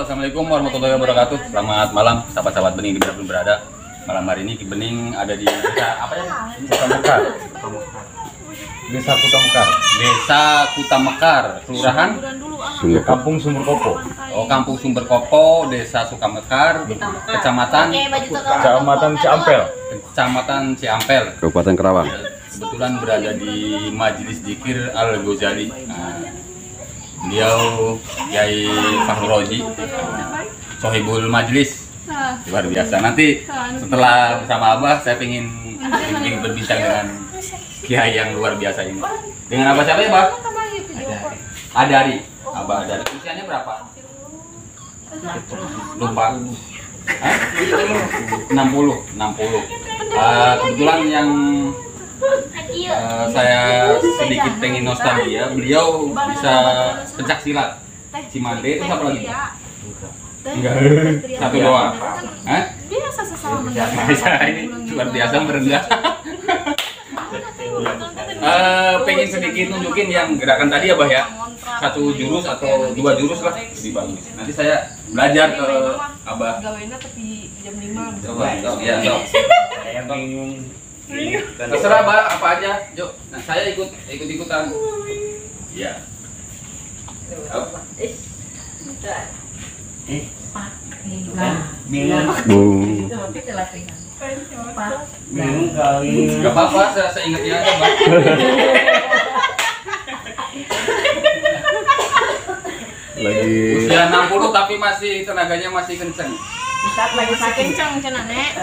Assalamualaikum warahmatullahi wabarakatuh. Selamat malam, sahabat-sahabat Bening di mana berada. Malam hari ini Ki Bening ada di desa apa ya? Kutamekar. Desa Kutamekar. Desa Kutamekar, kelurahan Kampung Sumber Kopo. Kampung Sumber Kopo, Desa Sukamekar, Kecamatan Ciampel. Kecamatan Ciampel, Kabupaten Karawang. kebetulan berada di Majelis Dzikir Al-Ghazali. Beliau Kiai Fahru Roji, Sohibul Majlis, luar biasa. Nanti setelah bersama Abah, saya ingin berbincang dengan Kiai yang luar biasa ini. Dengan Abah siapa ya, Bang? Adari. Abah Adari. Usianya berapa? Lupa. 60. Kebetulan yang saya sedikit pengen nostalgia, beliau bisa pencak silat, Cimande, itu apa lagi? Enggak, satu doang. Hah? Biasa sesama. Ini luar biasa merendah. Pengen sedikit nunjukin yang gerakan tadi ya, Bah ya. Satu jurus atau dua jurus lah, lebih bagus. Nanti saya belajar ke Abah. Gawainya tapi jam 5. Coba, ya, saya bingung. Terserah Bah, apa aja, Jo. Nah, saya ikut-ikutan. Iya. Bingung kali. Gak apa-apa, saya ingatnya aja, Bah. Lagi Usia 60 tapi masih tenaganya masih kenceng. Saat lagi sakit kencang cina nek.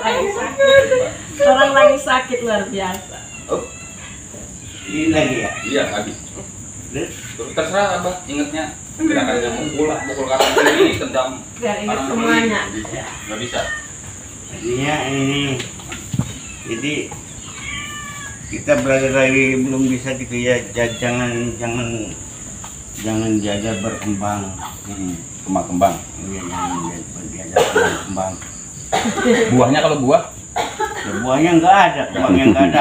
Lagi sakit. Orang lagi sakit luar biasa. Oh, Ini lagi ya. iya lagi. Terserah Abah, ingatnya gerakannya mukul kanan kiri, tendang Biar ingat kanan semuanya. kiri. Nggak bisa. Artinya ini. Jadi kita belajar lagi belum bisa gitu ya. Jangan diajak berkembang. Kembang-kembang. Iya, jangan diajak berkembang. Buahnya kalau buah Ya, buahnya nggak ada, kembangnya nggak ada.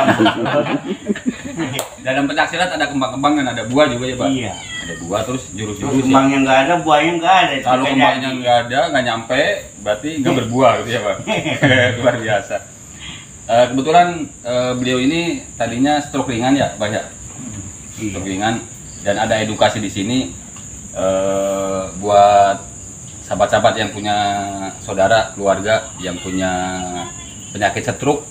dalam pencaksilat ada kembang-kembang dan ada buah juga ya, Pak. Iya. Ada buah terus jurus-jurus. Kembangnya nggak ada, buahnya nggak ada. Kalau kembangnya nggak ada, nggak nyampe, berarti nggak berbuah gitu ya, Pak. Luar biasa. Kebetulan beliau ini tadinya stroke ringan ya, Pak ya. Stroke ringan dan ada edukasi di sini buat sahabat-sahabat yang punya saudara, keluarga yang punya penyakit stroke.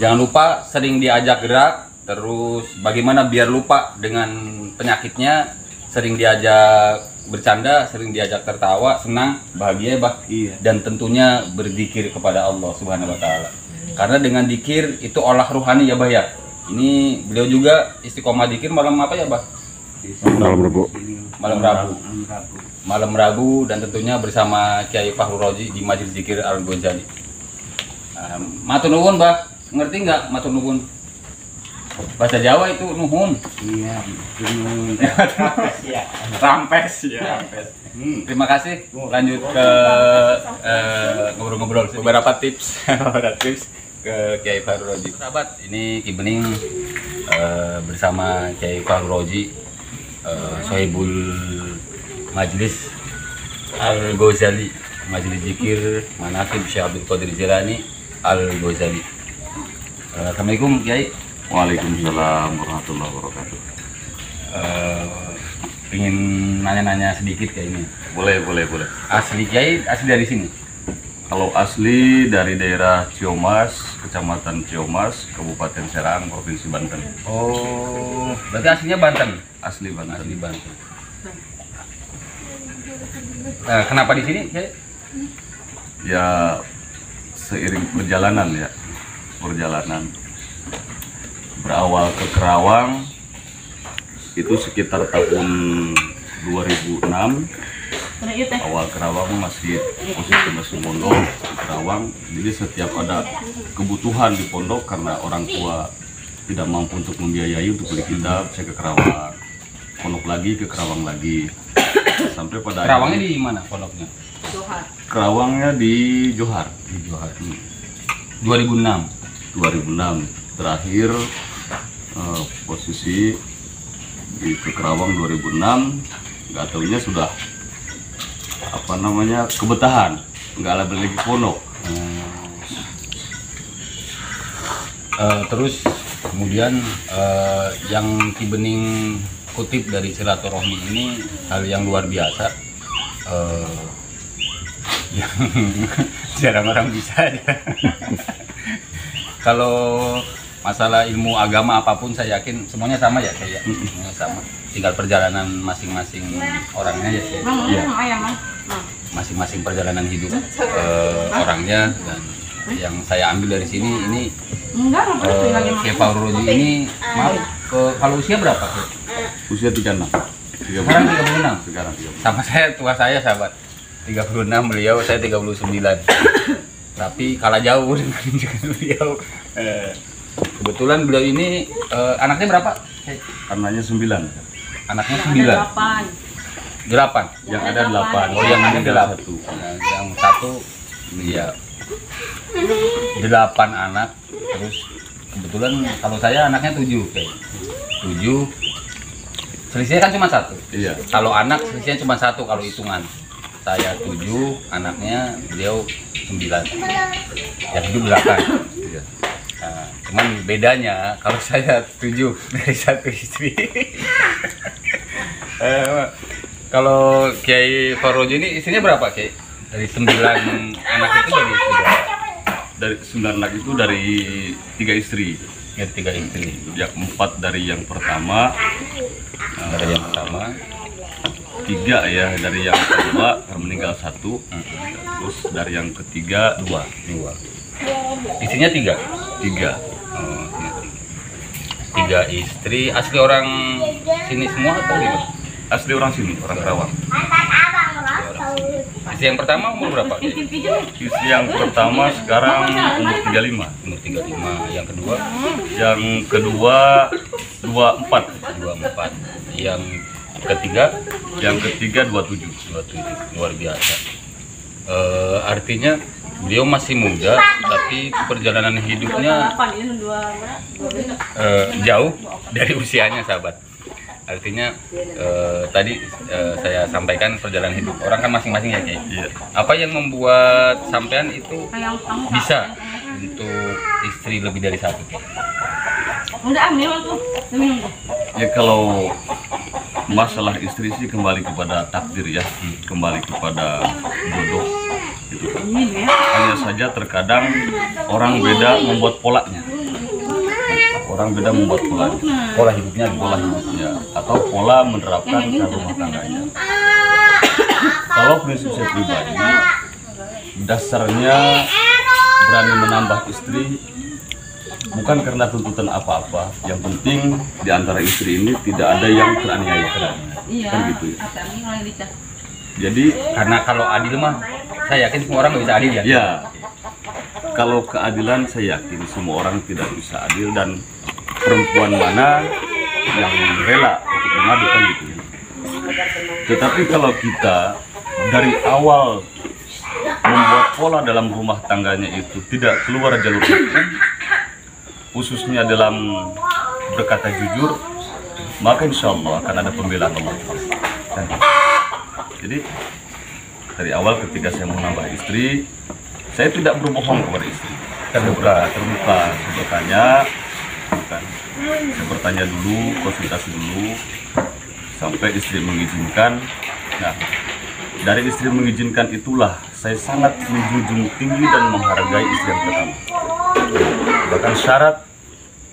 Jangan lupa sering diajak gerak, terus bagaimana biar lupa dengan penyakitnya, sering diajak bercanda, sering diajak tertawa, senang, bahagia, Bah. Iya. Dan tentunya berzikir kepada Allah Subhanahu wa taala. Karena dengan zikir itu olah ruhani ya, Bah ya. Ini beliau juga istiqomah zikir malam apa ya, Bah? malam Rabu. Malam Rabu. Malam Rabu dan tentunya bersama Kiai Fahru Roji di Majelis Dzikir Al-Ghazali. Matur nuwun, Bah. Ngerti nggak matur nuwun? Bahasa Jawa itu nuhun. Iya. Rampes ya. Terima kasih. Lanjut ke ngobrol-ngobrol beberapa tips, ke Kiai Fahru Roji. Sahabat, ini Ki Bening bersama Kiai Fahru Roji, Sohibul Majlis Al-Ghazali, Majelis Dzikir Manaqib Syekh Abdul Qadir Jilani Al-Ghazali. Assalamualaikum Kiai. Waalaikumsalam warahmatullahi wabarakatuh. Ingin nanya-nanya sedikit kayak ini. Boleh. Asli Kiai asli dari sini. Kalau asli dari daerah Ciomas, Kecamatan Ciomas, Kabupaten Serang, Provinsi Banten. Oh, berarti aslinya Banten. Asli Banten. Asli Banten. Kenapa di sini, Kiai? Ya seiring perjalanan berawal ke Kerawang itu sekitar tahun 2006. Awal Kerawang masih mondok di Kerawang, jadi setiap ada kebutuhan di pondok karena orang tua tidak mampu untuk membiayai untuk beli kitab, saya ke Kerawang, pondok lagi ke Kerawang lagi, sampai pada Kerawangnya di mana pondoknya? Kerawangnya di Johar. 2006 terakhir posisi di ke Kerawang 2006, nggak tahunya sudah apa namanya, kebetahan, nggak ada lagi pondok. Terus kemudian yang Ki Bening kutip dari silaturahmi ini hal yang luar biasa, yang jarang orang bisa. Kalau masalah ilmu agama apapun saya yakin semuanya sama ya kayak semuanya sama, tinggal perjalanan masing-masing orangnya ya kayak. Iya. Masing-masing perjalanan hidup orangnya, dan yang saya ambil dari sini ini Kiai Fauroji ini, maaf, kalau usia berapa? Usia 36. Sekarang 36. Sekarang 36. Sama saya, tua saya sahabat. 36, beliau saya 39. Tapi kalah jauh dengan beliau. Kebetulan beliau ini anaknya berapa? Anaknya 9. Anaknya 9. 8. Yang ada 8. Oh, yang ada 8. 1. Yang satu iya. 8 anak. Terus kebetulan kalau saya anaknya 7 kayak. 7. Selisihnya kan cuma 1. Iya. Kalau anak selisihnya cuma 1 kalau hitungan. Saya 7, anaknya beliau 9. Yang hidup 8. Iya. Nah, cuman bedanya kalau saya 7 dari 1 istri. Kalau Kiai Fauroji ini istrinya berapa, Kiai? Dari 9 anak itu dari istri berapa? Dari 9 anak itu dari 3 istri. Dari 3 istri. Yang 4 dari yang pertama. Dari yang pertama. 3 ya dari yang kedua karena meninggal 1. Terus dari yang ketiga 2. Istrinya 3. 3. Oh, 3 istri. Asli orang sini semua atau gimana? Asli orang sini, orang Kerawang. Istri yang pertama umur berapa? Kiai? Istri yang pertama sekarang umur 35. Umur 35. Yang kedua? Yang kedua 24. 24. Yang ketiga? Yang ketiga 27. 27. Luar biasa. Artinya beliau masih muda, tapi perjalanan hidupnya jauh dari usianya, sahabat. Artinya tadi saya sampaikan perjalanan hidup orang kan masing-masing ya, Kiai. Iya. Apa yang membuat sampean itu bisa untuk istri lebih dari 1? Ya kalau masalah istri sih kembali kepada takdir ya, kembali kepada jodoh. Gitu. Hanya saja terkadang orang beda membuat polanya. Orang beda membuat pola hidupnya, atau pola menerapkan ke rumah tangganya. Kalau prinsip saya pribadi, dasarnya berani menambah istri bukan karena tuntutan apa-apa. Yang penting di antara istri ini tidak ada yang teraniaya. Kan gitu ya. Jadi Karena kalau adil mah, saya yakin semua orang nggak bisa adil ya. ya, kalau keadilan saya yakin semua orang tidak bisa adil, dan perempuan mana yang rela untuk mengadu kan gitu. Tetapi kalau kita dari awal membuat pola dalam rumah tangganya itu tidak keluar jalur hukum, khususnya dalam berkata jujur, maka insya Allah akan ada pembelaan Allah. Kan? Jadi dari awal ketika saya mau nambah istri, saya tidak berbohong kepada istri. Terbuka, saya bertanya, kan? Saya bertanya dulu, konsultasi dulu, sampai istri mengizinkan. Nah, dari istri mengizinkan itulah saya sangat menjunjung tinggi dan menghargai istri yang pertama. Bahkan syarat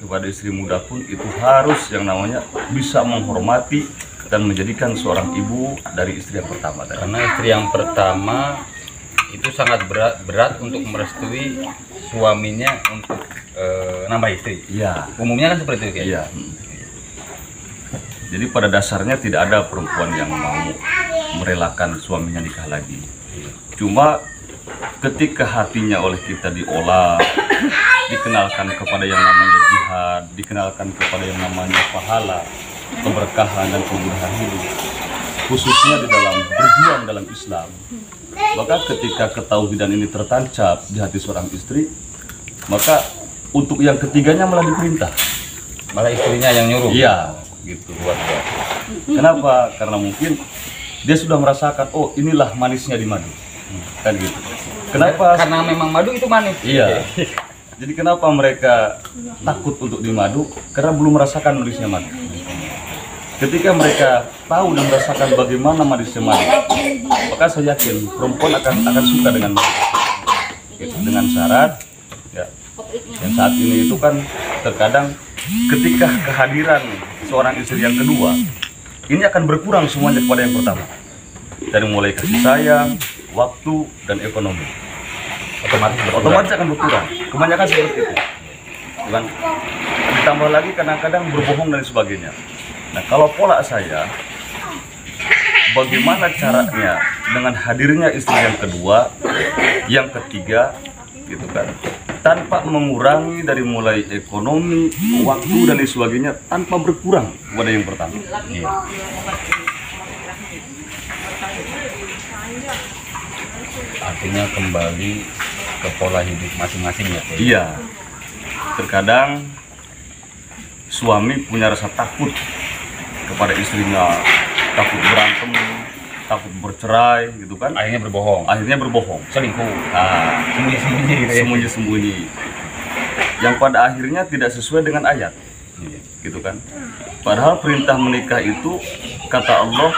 kepada istri muda pun itu harus yang namanya bisa menghormati dan menjadikan seorang ibu dari istri yang pertama. Karena istri yang pertama itu sangat berat untuk merestui suaminya untuk nambah istri. Iya. Umumnya kan seperti itu, Kiai. Iya. Jadi pada dasarnya tidak ada perempuan yang mau merelakan suaminya nikah lagi. Cuma ketika hatinya oleh kita diolah, dikenalkan kepada yang namanya jihad, dikenalkan kepada yang namanya pahala, keberkahan dan kemudahan hidup, khususnya di dalam berjuang dalam Islam, maka ketika ketauhidan ini tertancap di hati seorang istri, maka untuk yang ketiganya malah diperintah. Malah istrinya yang nyuruh. Iya, gitu, luar biasa. Kenapa? Karena mungkin dia sudah merasakan, oh inilah manisnya di madu. Kan gitu. Kenapa? Karena memang madu itu manis. Iya. Jadi kenapa mereka takut untuk di madu? Karena belum merasakan manisnya madu. Ketika mereka tahu dan merasakan bagaimana manisnya madu, maka saya yakin perempuan akan suka dengan madu. Gitu. Dengan syarat, ya, yang saat ini itu kan terkadang ketika kehadiran seorang istri yang kedua, ini akan berkurang semuanya kepada yang pertama. Dari mulai kasih sayang, waktu, dan ekonomi. Otomatis akan berkurang. Kebanyakan seperti itu. Bukan? Ditambah lagi kadang-kadang berbohong dan sebagainya. Nah, kalau pola saya, bagaimana caranya dengan hadirnya istri yang kedua, yang ketiga, gitu kan, tanpa mengurangi dari mulai ekonomi, waktu, dan sebagainya, tanpa berkurang kepada yang pertama. Iya. Artinya kembali ke pola hidup masing-masing ya. Iya. Terkadang suami punya rasa takut kepada istrinya, takut berantem, takut bercerai, gitu kan? Akhirnya berbohong, Selingkuh. sembunyi-sembunyi gitu ya. Sembunyi-sembunyi. Yang pada akhirnya tidak sesuai dengan ayat. Gitu kan? Padahal perintah menikah itu kata Allah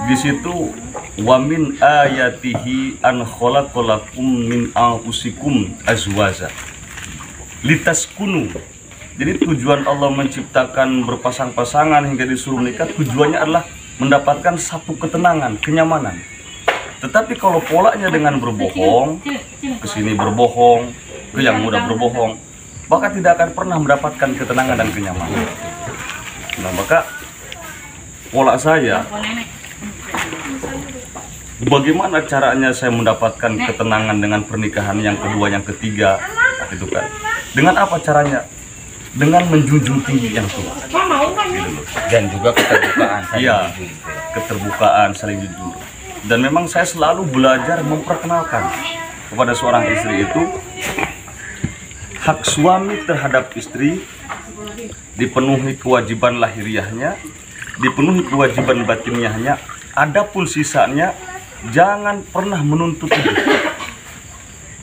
di situ, wa min ayatihi an khalaqalakum min anfusikum azwaja litaskunu. Jadi tujuan Allah menciptakan berpasang-pasangan hingga disuruh menikah, tujuannya adalah mendapatkan satu ketenangan, kenyamanan. Tetapi kalau polanya dengan berbohong, kesini berbohong, ke yang muda berbohong, maka tidak akan pernah mendapatkan ketenangan dan kenyamanan. Nah, maka pola saya, bagaimana caranya saya mendapatkan ketenangan dengan pernikahan yang kedua, yang ketiga, gitu kan? Dengan apa caranya? Dengan menjunjung tinggi yang tua. Gitu loh. Dan juga keterbukaan. Iya, keterbukaan, saling jujur. Dan memang saya selalu belajar memperkenalkan kepada seorang istri itu hak suami terhadap istri, dipenuhi kewajiban lahiriahnya, dipenuhi kewajiban batiniahnya. Adapun sisanya jangan pernah menuntut itu.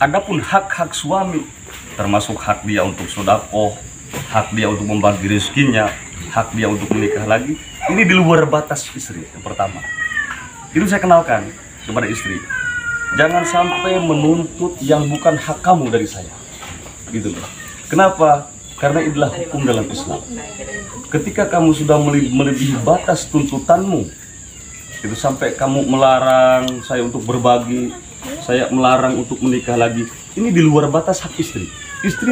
Adapun hak-hak suami, termasuk hak dia untuk sedekah, hak dia untuk membagi rezekinya, hak dia untuk menikah lagi, ini di luar batas istri. Yang pertama, itu saya kenalkan kepada istri, jangan sampai menuntut yang bukan hak kamu dari saya, gitu loh. Kenapa? Karena inilah hukum dalam Islam. Ketika kamu sudah melebihi batas tuntutanmu, itu sampai kamu melarang saya untuk berbagi, saya melarang untuk menikah lagi, ini di luar batas hak istri.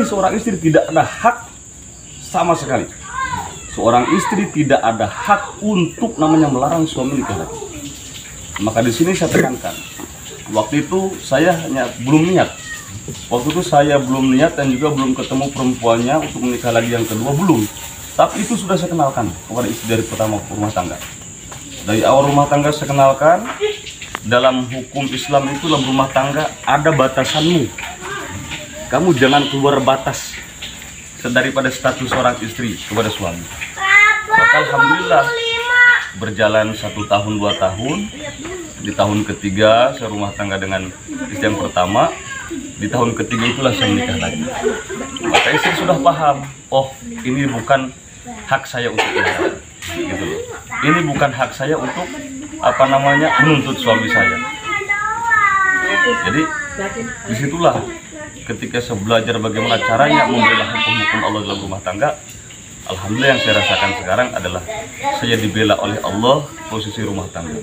Seorang istri tidak ada hak sama sekali. Seorang istri tidak ada hak untuk namanya melarang suami nikah lagi. Maka di sini saya tekankan. Waktu itu saya hanya belum niat. Waktu itu saya belum niat dan juga belum ketemu perempuannya untuk menikah lagi yang kedua, belum. Tapi itu sudah saya kenalkan kepada istri dari pertama rumah tangga. Dari awal rumah tangga saya kenalkan, dalam hukum Islam itu dalam rumah tangga ada batasanmu. Kamu jangan keluar batas daripada status seorang istri kepada suami. Maka alhamdulillah berjalan 1 tahun 2 tahun. Di tahun ketiga saya rumah tangga dengan istri yang pertama. Di tahun ketiga itulah saya menikah lagi. Maka istri sudah paham, oh ini bukan hak saya untuk menikah, gitu loh. Ini bukan hak saya untuk menuntut suami saya. Jadi disitulah ketika saya belajar bagaimana caranya membela hukum-hukum Allah dalam rumah tangga. Alhamdulillah yang saya rasakan sekarang adalah saya dibela oleh Allah posisi rumah tangga.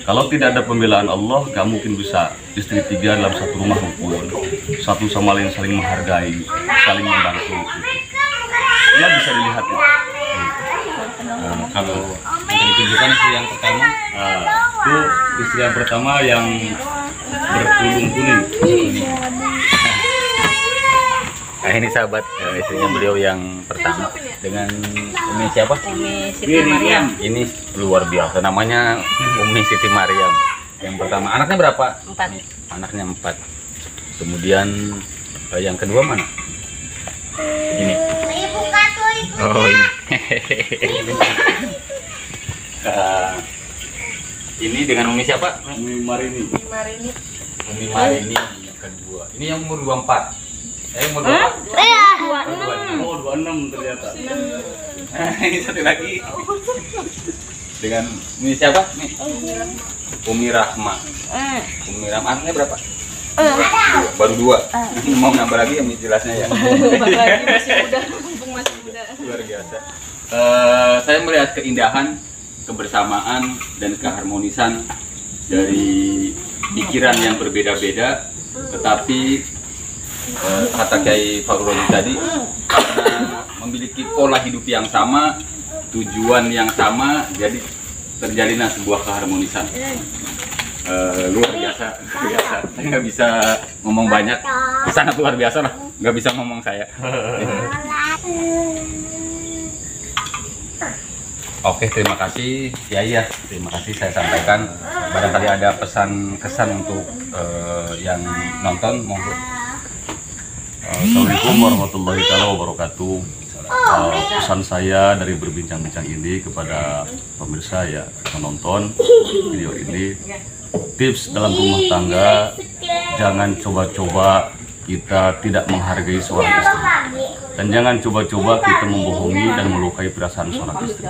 Kalau tidak ada pembelaan Allah, gak mungkin bisa istri 3 dalam satu rumah rukun, satu sama lain saling menghargai, saling membantu. Ya bisa dilihat ya. Kalau yang ditunjukkan istri yang pertama, Itu istri yang pertama yang bertulung kuning. nah ini sahabat istrinya beliau yang pertama dengan Umi siapa? Umi Siti Maryam. Ini luar biasa, namanya Umi Siti Maryam. Yang pertama, anaknya berapa? 4. Anaknya 4. Kemudian yang kedua mana? Ini. Oh ini. Ini dengan Umi siapa? Umi Marini. Marini. Umi Marini yang kedua. Ini yang umur 24. Umur 24. Oh, 26 ternyata. Ini satu lagi. Dengan Umi siapa? Nih. Umi Rahma. Umi Rahma anaknya berapa? Baru 2. Mau nambah lagi yang jelasnya ya. Lagi masih muda, mumpung masih muda. Luar biasa. Saya melihat keindahan, kebersamaan dan keharmonisan dari pikiran yang berbeda-beda, tetapi kata Kiai Fahru Rozi tadi, karena memiliki pola hidup yang sama, tujuan yang sama, jadi terjalinlah sebuah keharmonisan. Luar biasa. Saya nggak bisa ngomong banyak, sangat luar biasa lah, nggak bisa ngomong saya. Oke, terima kasih Kiai ya, terima kasih saya sampaikan. Barangkali ada pesan kesan untuk yang nonton, monggo. Assalamualaikum warahmatullahi wabarakatuh. Pesan saya dari berbincang-bincang ini kepada pemirsa ya, penonton video ini, tips dalam rumah tangga, jangan coba-coba kita tidak menghargai seorang istri, dan jangan coba-coba kita membohongi dan melukai perasaan seorang istri.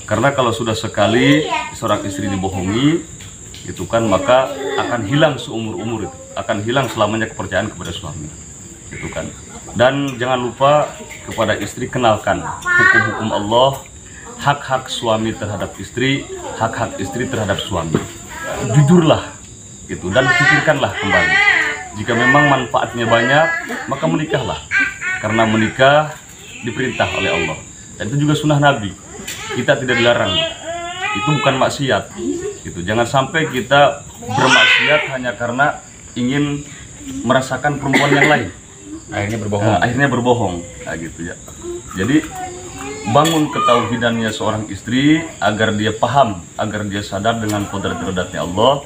Karena kalau sudah sekali seorang istri dibohongi, itu kan maka akan hilang seumur-umur, itu akan hilang selamanya kepercayaan kepada suami, itu kan. Dan jangan lupa kepada istri, kenalkan hukum-hukum Allah, hak-hak suami terhadap istri, hak-hak istri terhadap suami. Jujurlah gitu, dan pikirkanlah kembali. Jika memang manfaatnya banyak, maka menikahlah. Karena menikah diperintah oleh Allah, dan itu juga sunnah Nabi. Kita tidak dilarang, itu bukan maksiat. Gitu. Jangan sampai kita bermaksiat hanya karena ingin merasakan perempuan yang lain. Akhirnya berbohong. Nah, gitu ya. Jadi bangun ketauhidannya seorang istri agar dia paham, agar dia sadar dengan kodrat-kodratnya Allah.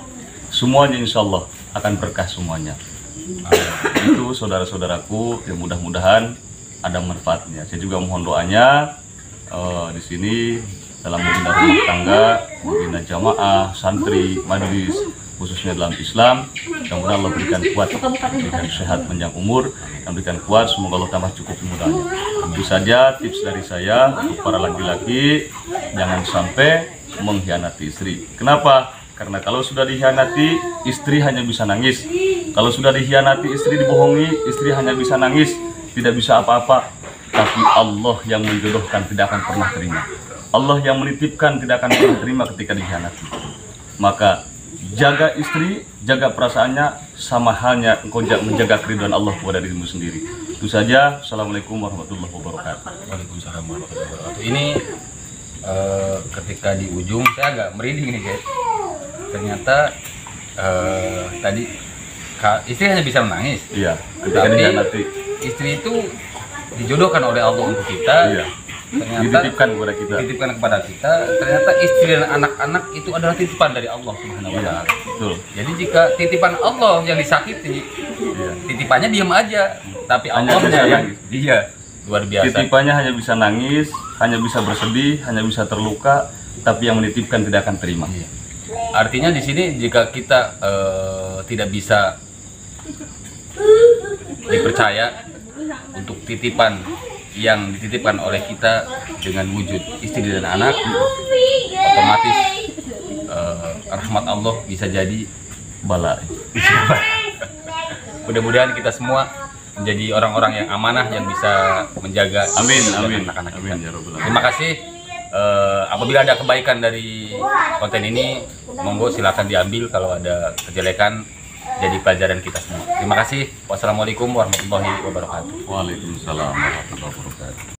Semuanya insya Allah akan berkah semuanya. Itu saudara-saudaraku, yang mudah-mudahan ada manfaatnya. Saya juga mohon doanya di sini dalam membina rumah tangga, membina jamaah, santri, majelis, khususnya dalam Islam. Mudah-mudahan Allah berikan kuat, berikan sehat, panjang umur, dan berikan kuat. Semoga Allah tambah cukup mudahnya. Tentu saja tips dari saya untuk para laki-laki, jangan sampai mengkhianati istri. Kenapa? Karena kalau sudah dikhianati, istri hanya bisa nangis. Kalau sudah dikhianati, istri dibohongi, istri hanya bisa nangis, tidak bisa apa-apa. Tapi Allah yang menjodohkan tidak akan pernah terima. Allah yang menitipkan tidak akan pernah terima ketika dikhianati. Maka jaga istri, jaga perasaannya, sama halnya engkau menjaga keridhaan Allah kepada dirimu sendiri. Itu saja. Assalamualaikum warahmatullahi wabarakatuh. Waalaikumsalam warahmatullahi wabarakatuh. Ini ketika di ujung saya agak merinding nih guys. Ternyata tadi istri hanya bisa menangis. Iya, ketika Tapi dikhianati. istri itu dijodohkan oleh Allah untuk kita. Iya. Ternyata Dititipkan kepada kita. dititipkan kepada kita. Ternyata istri dan anak-anak itu adalah titipan dari Allah Subhanahu wa taala. Betul. Jadi jika titipan Allah yang disakiti, Iya. titipannya diam aja. Tapi Hanya Allah bisa yang nangis. dia luar biasa. Titipannya hanya bisa nangis, hanya bisa bersedih, hanya bisa terluka, tapi yang menitipkan tidak akan terima. Iya. Artinya di sini jika kita tidak bisa dipercaya untuk titipan yang dititipkan oleh kita dengan wujud istri dan anak, otomatis rahmat Allah bisa jadi Bala. Mudah-mudahan kita semua menjadi orang-orang yang amanah yang bisa menjaga Amin, istri dan amin, anak-anak kita. amin ya Rabbal alamin. Terima kasih. Apabila ada kebaikan dari konten ini, monggo silakan diambil. Kalau ada kejelekan, jadi pelajaran kita semua. Terima kasih. Wassalamualaikum warahmatullahi wabarakatuh. Waalaikumsalam warahmatullahi wabarakatuh.